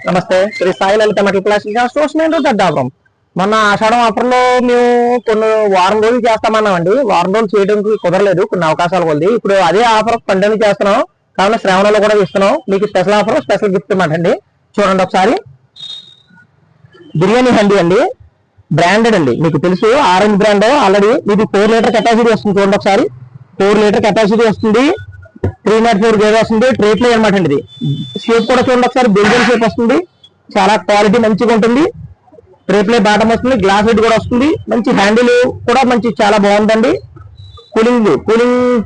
నమస్తే, Shri Sai Lalitha metal plastic stores main road Daddapuram. మొన్న ఆషాఢం ఆఫర్లో మేము కొన్ని వారం రోజులు చేస్తామన్నామండి. వారం రోజులు చేయడానికి కుదరలేదు, కొన్ని అవకాశాలు కొద్ది. ఇప్పుడు అదే ఆఫర్ కంటిన్యూ చేస్తున్నాం, కావున శ్రావణంలో కూడా ఇస్తున్నాం. మీకు స్పెషల్ ఆఫర్, స్పెషల్ గిఫ్ట్ మాట అండి. చూడండి ఒకసారి, బిర్యానీ హండీ అండి, బ్రాండెడ్ అండి, మీకు తెలుసు ఆరెంజ్ బ్రాండ్. ఆల్రెడీ మీకు 4 లీటర్ కెపాసిటీ వస్తుంది. చూడండి ఒకసారి, 4 లీటర్ కెపాసిటీ వస్తుంది, 304 గేజ్ వస్తుంది. ట్రే ప్లే అనమాట అండి. ఇది షేప్ కూడా చూడండి ఒకసారి, బెంజల్ షేప్ వస్తుంది, చాలా క్వాలిటీ మంచిగా ఉంటుంది. ట్రే ప్లే బాటం వస్తుంది, గ్లాస్ హెడ్ కూడా వస్తుంది, మంచి హ్యాండిల్ కూడా మంచి చాలా బాగుందండి. కూలింగ్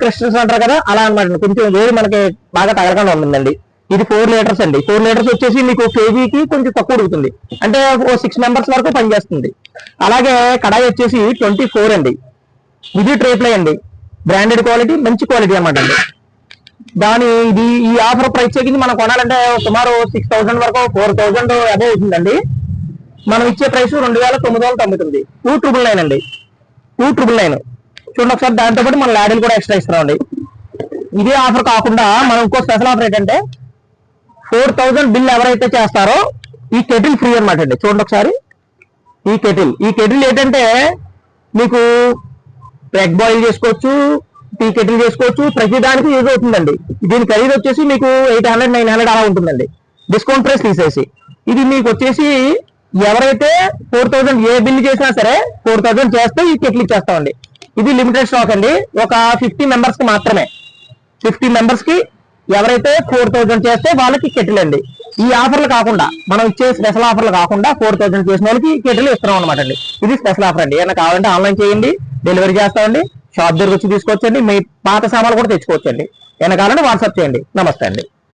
క్రిస్టల్స్ అంటారు కదా, అలా అనమాట. కొంచెం వేడి మనకి బాగా తగలకుండా ఉంటుందండి. ఇది 4 లీటర్స్ అండి. 4 లీటర్స్ వచ్చేసి మీకు కేజీకి కొంచెం తక్కువ ఉడుకుతుంది, అంటే 6 మెంబర్స్ వరకు పనిచేస్తుంది. అలాగే కడాయి వచ్చేసి 24 అండి. ఇది ట్రే ప్లే అండి, బ్రాండెడ్ క్వాలిటీ, మంచి క్వాలిటీ అనమాట అండి. ఈ ఆఫర్ ప్రైస్ చెక్కింది మనం కొనాలంటే సుమారు 6000 వరకు, 4000 అదే అవుతుందండి. మనం ఇచ్చే ప్రైస్ 2999, 2999 అండి, 2999. చూడండి ఒకసారి, దాంతో పాటు మన లాడీలు కూడా ఎక్స్ట్రా ఇస్తున్నామండి. ఇదే ఆఫర్ కాకుండా మనం ఇంకో స్పెషల్ ఆఫర్ ఏంటంటే 4000 బిల్ ఎవరైతే చేస్తారో ఈ కెటిల్ ఫ్రీ అనమాట అండి. చూడండి ఒకసారి, ఈ కెటిల్ ఏంటంటే మీకు ఎగ్ బాయిల్ చేసుకోవచ్చు, టీ కెటిల్ చేసుకోవచ్చు, ప్రతి దానికి యూజ్ అవుతుందండి. దీని ఖరీదు వచ్చేసి మీకు 800, 900 అలా ఉంటుందండి, డిస్కౌంట్ ప్రైస్ తీసేసి. ఇది మీకు వచ్చేసి ఎవరైతే 4000 ఏ బిల్ చేసినా సరే 4000 చేస్తే ఈ కెటిల్ ఇచ్చేస్తామండి. ఇది లిమిటెడ్ స్టాక్ అండి, ఒక 50 మెంబర్స్ కి మాత్రమే. 50 మెంబర్స్ కి ఎవరైతే 4000 చేస్తే వాళ్ళకి కెటిల్ అండి. ఈ ఆఫర్లు కాకుండా, మనం ఇచ్చే స్పెషల్ ఆఫర్లు కాకుండా 4000 చేసిన వాళ్ళకి కెటిల్ ఇస్తున్నాం అనమాట అండి. ఇది స్పెషల్ ఆఫర్ అండి. ఏమైనా కావాలంటే ఆన్లైన్ చేయండి, డెలివరీ చేస్తామండి. షాప్ దగ్గర వచ్చి తీసుకోవచ్చండి. మీ పాత సామాన్లు కూడా తెచ్చుకోవచ్చండి. ఏమైనా కావాలంటే వాట్సాప్ చేయండి. నమస్తే అండి.